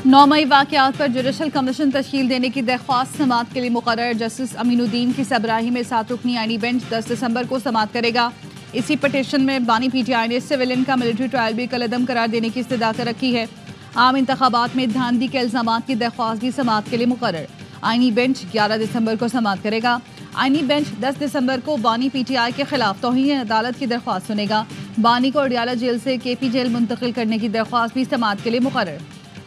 9 मई वाक़यात पर judicial commission तश्कील देने की दरख्वास्त समाअत के लिए मुकर्रर जस्टिस अमीनुद्दीन की सरबराही में 7 रुकनी आईनी बेंच 10 दिसंबर को समाअत करेगा। इसी पटिशन में बानी पीटीआई ने सिविलियन का मिलिट्री ट्रायल भी कलअदम करार देने की इस्तदा कर रखी है। आम इंतखाबात में धांधली के इल्जामात की दरख्वास्त भी समाअत के लिए मुकर्रर। आईनी बेंच 11 दिसंबर को समाअत करेगा। आईनी बेंच 10 दिसंबर को बानी पीटीआई के खिलाफ तौहीन अदालत की दरख्वास्त सुनेगा। बानी को अडियाला जेल से केपी जेल मुंतकिल करने की दरख्वास्त भी समाअत के लिए मुकर्रर।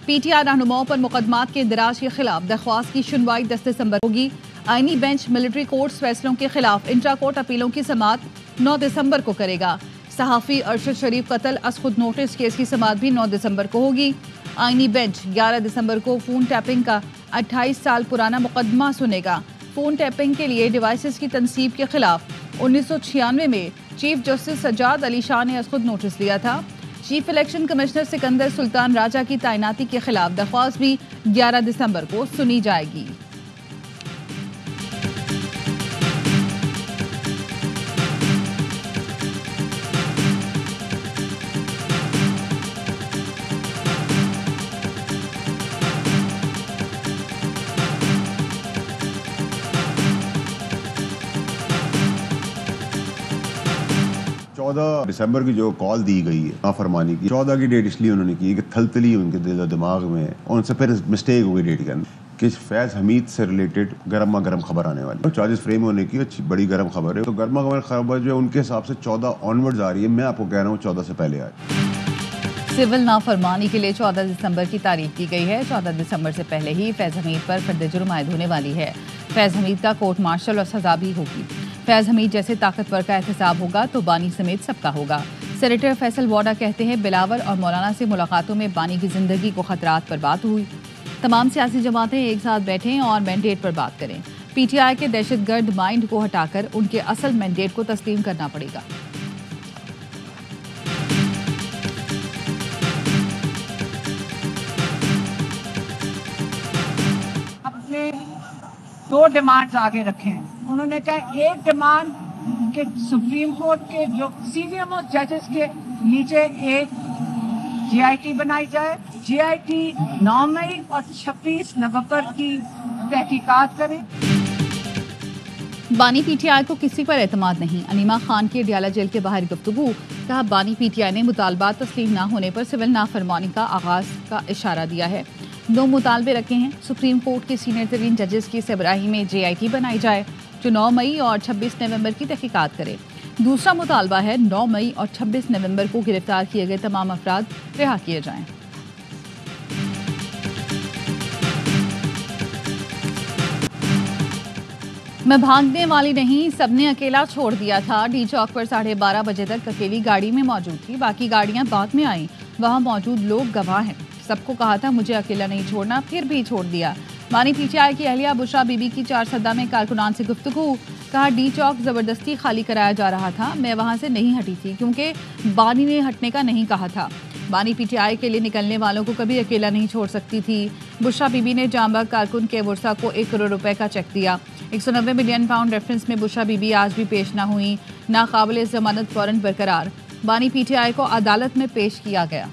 पीटीआई रहनुमाओं पर मुकदमात के इंदराज के खिलाफ दरख्वास्त की सुनवाई 10 दिसंबर होगी। आईनी बेंच मिलिट्री कोर्ट्स फैसलों के खिलाफ इंट्रा कोर्ट अपीलों की समाअत 9 दिसंबर को करेगा। सहाफ़ी अरशद शरीफ कत्ल अस खुद नोटिस केस की समाअत भी 9 दिसंबर को होगी। आईनी बेंच 11 दिसंबर को फोन टैपिंग का 28 साल पुराना मुकदमा सुनेगा। फोन टैपिंग के लिए डिवाइसेस की तनसीब के खिलाफ 1996 में चीफ जस्टिस सज्जाद अली शाह ने अस खुद नोटिस लिया था। Chief election commissioner Sikandar Sultan Raja की तैनाती के खिलाफ दरख्वास्त भी 11 दिसंबर को सुनी जाएगी। दिसंबर की जो कॉल दी गई है नाफरमानी की, 14 की डेट इसलिए उन्होंने की कि थलथली उनके दिल और दिमाग में, और उनसे फिर मिस्टेक हो गई डेट के अंदर कि फैज़ हमीद से रिलेटेड गर्मा गर्म खबर आने वाली है। चार्जेस फ्रेम होने की अच्छी बड़ी गर्म खबर है, तो गर्मा गर्म खबर जो है उनके हिसाब से 14 ऑनवर्ड्स आ रही है। मैं आपको कह रहा हूँ 14 से पहले आए। सिविल नाफरमानी के लिए 14 दिसंबर की तारीख दी गई है। 14 दिसंबर से पहले ही फैज़ हमीद पर फर्द जुर्म आयद होने वाली है। फैज़ हमीद का कोर्ट मार्शल और सजा भी होगी। फैज़ हमीद जैसे ताकतवर का एहतसाब होगा तो बानी समेत सबका होगा। सेनेटर फैसल वाडा कहते हैं बिलावल और मौलाना से मुलाकातों में बानी की जिंदगी को खतरात पर बात हुई। तमाम सियासी जमातें एक साथ बैठें और मैंडेट पर बात करें। पीटीआई के दहशतगर्द माइंड को हटाकर उनके असल मैंडेट को तस्लीम करना पड़ेगा। अपने 2 डिमांड्स आगे रखे हैं। उन्होंने कहा एक डिमांड कि सुप्रीम कोर्ट के जो सीनियर मोस्ट जजेस के नीचे एक जीआईटी बनाई जाए। जीआईटी 9 मई और 26 नवंबर की तहकीकात करें। बानी पीटीआई को किसी पर एतमाद नहीं। अनीमा खान की अडियाला जेल के बाहर गुफ्तगू। कहा बानी पीटीआई ने मुतालबात तस्लीम ना होने पर सिविल नाफरमानी का आगाज का इशारा दिया है। 2 मुतालबे रखे हैं। सुप्रीम कोर्ट के सीनियर तरीन जजेस की सरबराही में जीआईटी बनाई जाए जो 9 मई और 26 नवंबर की तहकीकात करे। दूसरा मुतालबा है 9 मई और 26 नवंबर को गिरफ्तार किए गए तमाम अफराद रिहा किए जाएं। मैं भागने वाली नहीं, सबने अकेला छोड़ दिया था। डी चौक पर 12:30 बजे तक अकेली गाड़ी में मौजूद थी, बाकी गाड़ियां बाद में आईं। वहां मौजूद लोग गवाह हैं। सबको कहा था मुझे अकेला नहीं छोड़ना, फिर भी छोड़ दिया। बानी पीटीआई की अहलिया बुशरा बीबी की 4 सदा में कारकुनान से गुफ्तगू। कहा डी चौक जबरदस्ती खाली कराया जा रहा था, मैं वहां से नहीं हटी थी क्योंकि बानी ने हटने का नहीं कहा था। बानी पीटीआई के लिए निकलने वालों को कभी अकेला नहीं छोड़ सकती थी। बुशरा बीबी ने जामबाग कारकुन के बुरसा को 1 करोड़ रुपए का चेक दिया। 190 मिलियन पाउंड रेफरेंस में बुशरा बीबी आज भी पेश न हुई। नाकाबिल जमानत वारंट बरकरार। बानी पीटीआई को अदालत में पेश किया गया।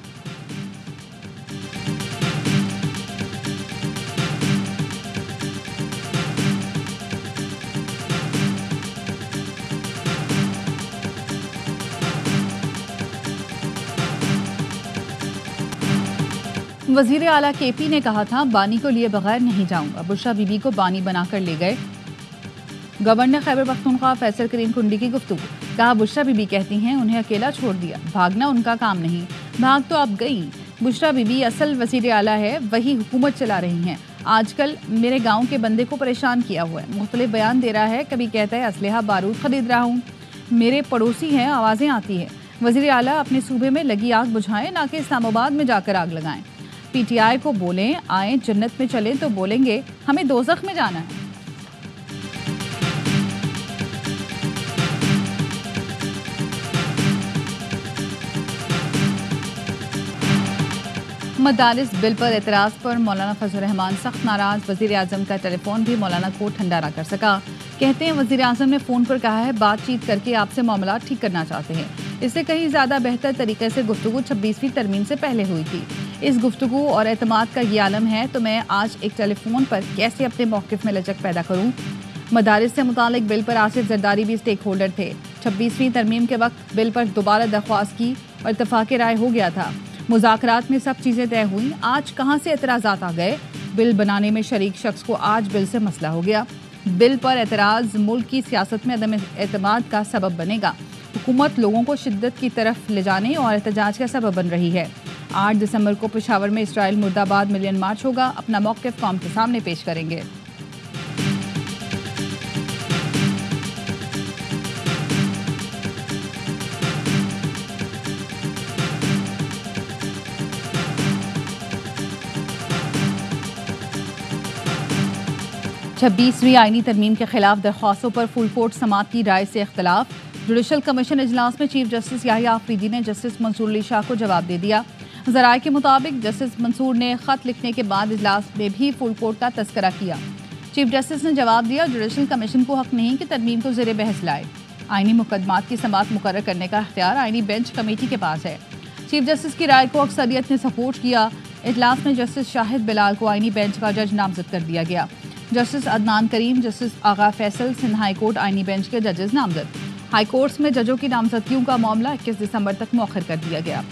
वजीर आला केपी ने कहा था बानी को लिए बगैर नहीं जाऊंगा। बुशरा बीबी को बानी बनाकर ले गए। गवर्नर खैबर पख्तूनख्वा फैसल करीम कुंडी की गुफ्तगू। कहा बुशरा बीबी कहती हैं उन्हें अकेला छोड़ दिया, भागना उनका काम नहीं। भाग तो अब गई। बुशरा बीबी असल वजीर आला है, वही हुकूमत चला रही हैं। आजकल मेरे गाँव के बंदे को परेशान किया हुआ है, मुख्तलिफ बयान दे रहा है। कभी कहता है असलहा बारूद खरीद रहा हूँ, मेरे पड़ोसी हैं, आवाज़ें आती है। वजीर आला अपने सूबे में लगी आग बुझाएं, ना कि इस्लामाबाद में जाकर आग लगाएं। पीटीआई को बोलें आए जन्नत में चलें तो बोलेंगे हमें दोज़ख में जाना है। मदारिस बिल पर एतराज़ पर मौलाना फजल रहमान सख्त नाराज। वज़ीर आज़म का टेलीफोन भी मौलाना को ठंडा ना कर सका। कहते हैं वज़ीर आज़म ने फ़ोन पर कहा है बातचीत करके आपसे मामला ठीक करना चाहते हैं। इससे कहीं ज़्यादा बेहतर तरीके से गुफ्तगू 26वीं तरमीम से पहले हुई थी। इस गुफ्तगू और एतमाद का ये आलम है तो मैं आज एक टेलीफोन पर कैसे अपने मौक़िफ़ में लचक पैदा करूँ। मदारिस से मुतालिक बिल पर आसिफ जरदारी भी स्टेक होल्डर थे। 26वीं तरमीम के वक्त बिल पर दोबारा दरख्वास्त की और इत्तफाक़ राय हो गया था। मुज़ाकरात में सब चीज़ें तय हुई। आज कहाँ से एतराज़ात आ गए। बिल बनाने में शरीक शख्स को आज बिल से मसला हो गया। बिल पर एतराज़ मुल्क की सियासत में अदम एतमाद का सबब बनेगा। हुकूमत लोगों को शिद्दत की तरफ ले जाने और एहतजाज का सबब बन रही है। 8 दिसंबर को पेशावर में इसराइल मुर्दाबाद मिलियन मार्च होगा। अपना मौक़िफ़ कौम के सामने पेश करेंगे। छब्बीसवीं आईनी तरमीम के खिलाफ दरख्वास्तों पर फुल कोर्ट समाअत की राय से इख्तलाफ। जुडिशल कमीशन इजलास में चीफ जस्टिस याहिया आफरीदी ने जस्टिस मंसूर अली शाह को जवाब दे दिया। ज़राए के मुताबिक जस्टिस मंसूर ने ख़त लिखने के बाद इजलास में भी फुल कोर्ट का तस्करा किया। चीफ जस्टिस ने जवाब दिया, जुडिशल कमीशन को हक नहीं कि तरमीम को ज़ेरे बहस लाए। आईनी मुकदमात की समाअत मुकर्रर करने का अख्तियार आईनी बेंच कमेटी के पास है। चीफ जस्टिस की राय को अक्सरियत ने सपोर्ट किया। इजलास में जस्टिस शाहिद बिलाल को आईनी बेंच का जज नामजद कर दिया गया। जस्टिस अदनान करीम, जस्टिस आगा फैसल, सिंध हाई कोर्ट आईनी बेंच के जजेस नामजद। हाई कोर्ट्स में जजों की नामजदगियों का मामला 21 दिसंबर तक मौखर कर दिया गया।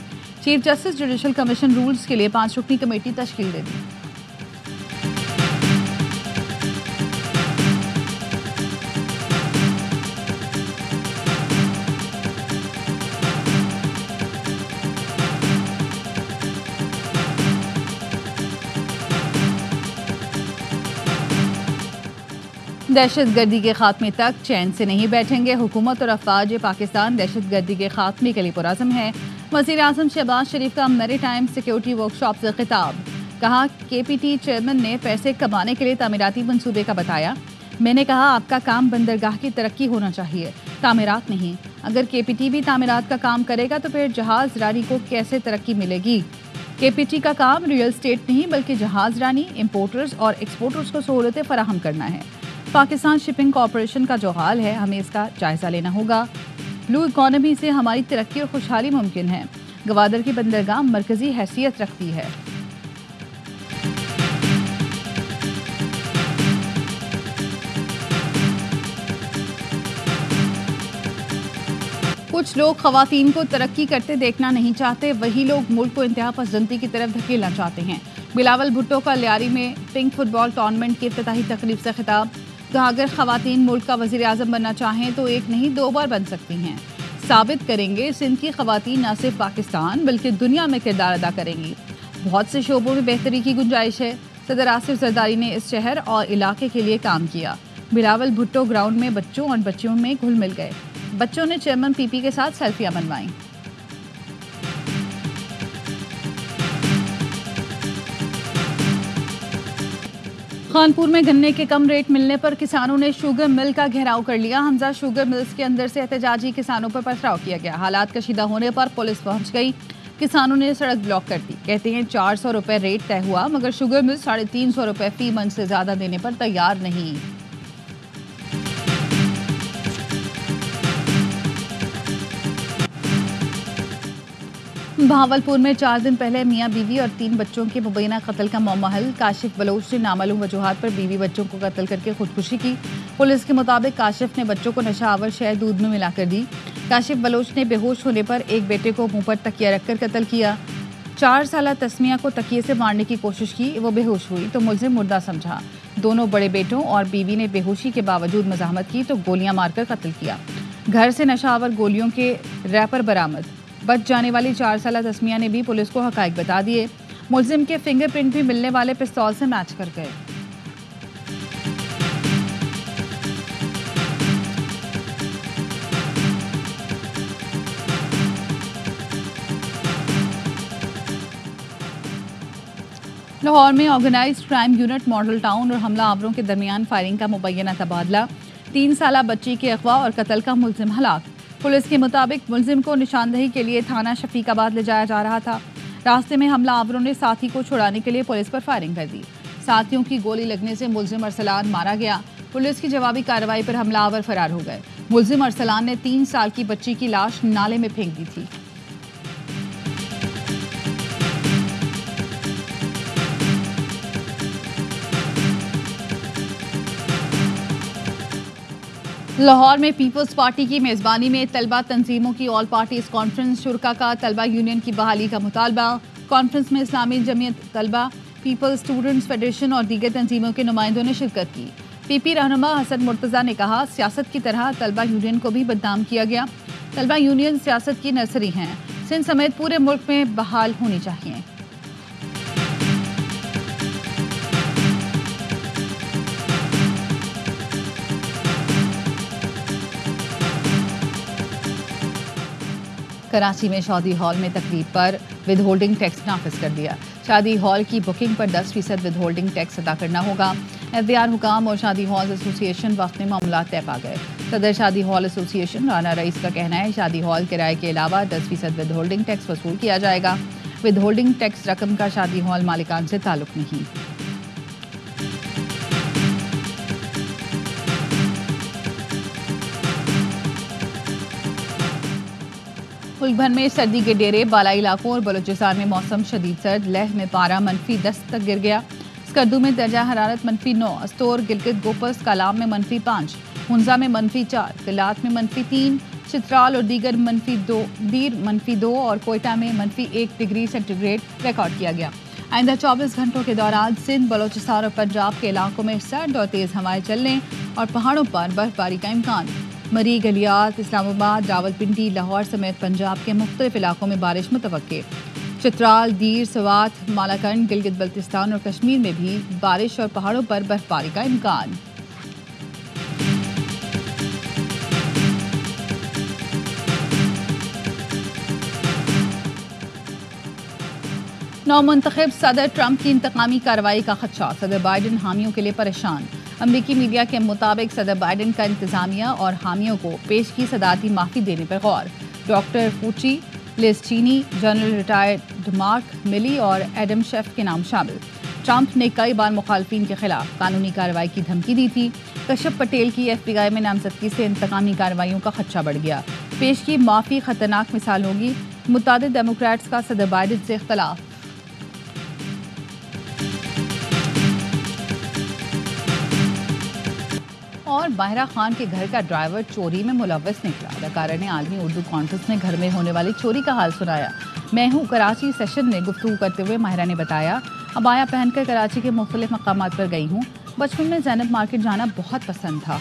Chief justice judicial commission rules के लिए 5 रुकनी कमेटी तश्कील दे दी। दहशतगर्दी के खात्मे तक चैन से नहीं बैठेंगे। हुकूमत और अफवाज पाकिस्तान दहशतगर्दी के खात्मे के लिए पुरज़म है। वज़ीर आज़म शहबाज शरीफ का मैरी टाइम सिक्योरिटी वर्कशॉप से खिताब। कहा, KPT चेयरमैन ने पैसे कमाने के लिए तामीराती मंसूबे का बताया। मैंने कहा, आपका काम बंदरगाह की तरक्की होना चाहिए, तामीरात नहीं। अगर KPT भी तामीरात का काम करेगा तो फिर जहाज़ रानी को कैसे तरक्की मिलेगी। KPT का काम रियल स्टेट नहीं बल्कि जहाज़ रानी, इम्पोर्टर्स और एक्सपोर्टर्स को सहूलतें फराहम करना है। पाकिस्तान शिपिंग कॉरपोरेशन का जो हाल है, हमें इसका जायजा लेना होगा। ब्लू इकॉनमी से हमारी तरक्की और खुशहाली मुमकिन है। गवादर की बंदरगाह मरकजी हैसियत रखती है। कुछ लोग खवातीन को तरक्की करते देखना नहीं चाहते, वही लोग मुल्क को इंतहा पसंदी की तरफ धकेलना चाहते हैं। बिलावल भुट्टो का लियारी में पिंक फुटबॉल टूर्नामेंट की इफ्तिताही तकरीब से खिताब। कहा, अगर खवातीन मुल्क का वज़ीर आज़म बनना चाहें तो एक नहीं 2 बार बन सकती हैं। साबित करेंगे सिंध की खवातीन न सिर्फ पाकिस्तान बल्कि दुनिया में किरदार अदा करेंगी। बहुत से शोबों में बेहतरी की गुंजाइश है। सदर आसिफ जरदारी ने इस शहर और इलाके के लिए काम किया। बिलावल भुट्टो ग्राउंड में बच्चों और बच्चियों में घुल मिल गए। बच्चों ने चेयरमैन PP के साथ सेल्फियां बनवाईं। खानपुर में गन्ने के कम रेट मिलने पर किसानों ने शुगर मिल का घेराव कर लिया। हमजा शुगर मिल्स के अंदर से एहतजाजी किसानों पर पथराव किया गया। हालात कशीदा होने पर पुलिस पहुंच गई। किसानों ने सड़क ब्लॉक कर दी। कहते हैं 400 रुपए रेट तय हुआ मगर शुगर मिल 350 रुपए फी मन से ज्यादा देने पर तैयार नहीं। भावलपुर में 4 दिन पहले मियां बीवी और 3 बच्चों के मुबैना कत्ल का मामला। काशिफ बलोच ने नामालूम वजूहात पर बीवी बच्चों को कत्ल करके खुदकुशी की। पुलिस के मुताबिक काशिफ ने बच्चों को नशावर शहद दूध में मिलाकर दी। काशिफ बलोच ने बेहोश होने पर एक बेटे को मुंह पर तकिया रखकर कत्ल किया। 4 साला तस्मिया को तकिए से मारने की कोशिश की, वो बेहोश हुई तो मुलजिम मुर्दा समझा। दोनों बड़े बेटों और बीवी ने बेहोशी के बावजूद मजाहमत की तो गोलियां मारकर कत्ल किया। घर से नशावर गोलियों के रैपर बरामद। बच जाने वाली 4 साला तस्मिया ने भी पुलिस को हकाइक बता दिए। मुलजिम के फिंगरप्रिंट भी मिलने वाले पिस्तौल से मैच कर गए। लाहौर में organised crime unit model town और हमला आवरों के दरमियान फायरिंग का मुबैना तबादला। 3 साला बच्ची के अगवा और कत्ल का मुलजिम हलाक। पुलिस के मुताबिक मुलजिम को निशानदही के लिए थाना शफीकाबाद ले जाया जा रहा था। रास्ते में हमला आवरों ने साथी को छुड़ाने के लिए पुलिस पर फायरिंग कर दी। साथियों की गोली लगने से मुलजिम अरसलान मारा गया। पुलिस की जवाबी कार्रवाई पर हमलावर फरार हो गए। मुलजिम अरसलान ने 3 साल की बच्ची की लाश नाले में फेंक दी थी। लाहौर में पीपल्स पार्टी की मेज़बानी में तलबा तंजीमों की ऑल पार्टीज कॉन्फ्रेंस, शुरा का तलबा यूनियन की बहाली का मुतालबा। कॉन्फ्रेंस में इस्लामी जमीयत तलबा, पीपल्स स्टूडेंट्स फेडरेशन और दीगर तंजीमों के नुमाइंदों ने शिरकत की। पीपी रहनुमा हसन मुर्तज़ा ने कहा, सियासत की तरह तलबा यूनियन को भी बदनाम किया गया। तलबा यूनियन सियासत की नर्सरी हैं, सिंध समेत पूरे मुल्क में बहाल होनी चाहिए। कराची में शादी हॉल में तकरीब पर विद होल्डिंग टैक्स नाफिज कर दिया। शादी हॉल की बुकिंग पर 10% विद होल्डिंग टैक्स अदा करना होगा। एफडीआर हुकाम और शादी हॉल एसोसिएशन वक्त में मामला तय पा गए। सदर शादी हॉल एसोसिएशन राना रईस का कहना है, शादी हॉल किराए के अलावा 10% विद होल्डिंग टैक्स वसूल किया जाएगा। विद होल्डिंग टैक्स रकम का शादी हॉल मालिकान से ताल्लुक नहीं। मुल्क भर में सर्दी के डेरे, बालाई इलाकों और बलूचिस्तान में मौसम शदीद सर्द। लेह में पारा -10 तक गिर गया। स्कर्दू में दर्जा हरारत -9, अस्तोर, गिलगित, गोपस, कालाम में -5, हुंजा में -4, किलात में -3, चित्राल और दीगर -2, दीर -2 और कोयटा में -1 डिग्री सेंटीग्रेड रिकॉर्ड किया गया। आइंदा 24 घंटों के दौरान सिंध, बलूचिस्तान और पंजाब के इलाकों में सर्द और तेज़ हवाएं चलने और पहाड़ों पर बर्फबारी का इम्कान। मरी, गलियात, इस्लामाबाद, रावलपिंडी, लाहौर समेत पंजाब के मुख्तलिफ इलाकों में बारिश मुतवक्के। चित्राल, दीर, सवात, मालाकंड, गिलगित बल्तिस्तान और कश्मीर में भी बारिश और पहाड़ों पर बर्फबारी का इम्कान। नौमुंतखब सदर ट्रंप की इंतकामी कार्रवाई का खदशा, सदर बाइडन हामियों के लिए परेशान। अमरीकी मीडिया के मुताबिक सदर बाइडन का इंतजामिया और हामियों को पेश की सदारती माफ़ी देने पर गौर। डॉक्टर फूची, लिज चीनी, जनरल रिटायर्ड मार्क मिली और एडम शेफ के नाम शामिल। ट्रंप ने कई बार मुखालफिन के खिलाफ कानूनी कार्रवाई की धमकी दी थी। कश्यप पटेल की FBI में नामजदगी से इंतकामी कार्रवाइयों का खदशा बढ़ गया। पेश की माफ़ी खतरनाक मिसाल होगी। मुतादिद डेमोक्रेट्स का सदर बाइडन से इख्तलाफ। और माहिरा खान के घर का ड्राइवर चोरी में मुलव्वस निकला। अदाकारा ने आलमी उर्दू कॉन्फ्रेंस में घर में होने वाली चोरी का हाल सुनाया। मैं हूँ कराची सेशन में गुफ्तगू करते हुए माहिरा ने बताया, अबाया पहनकर कराची के मुख्तलिफ मकामात पर गई हूँ। बचपन में ज़ैनब मार्केट जाना बहुत पसंद था।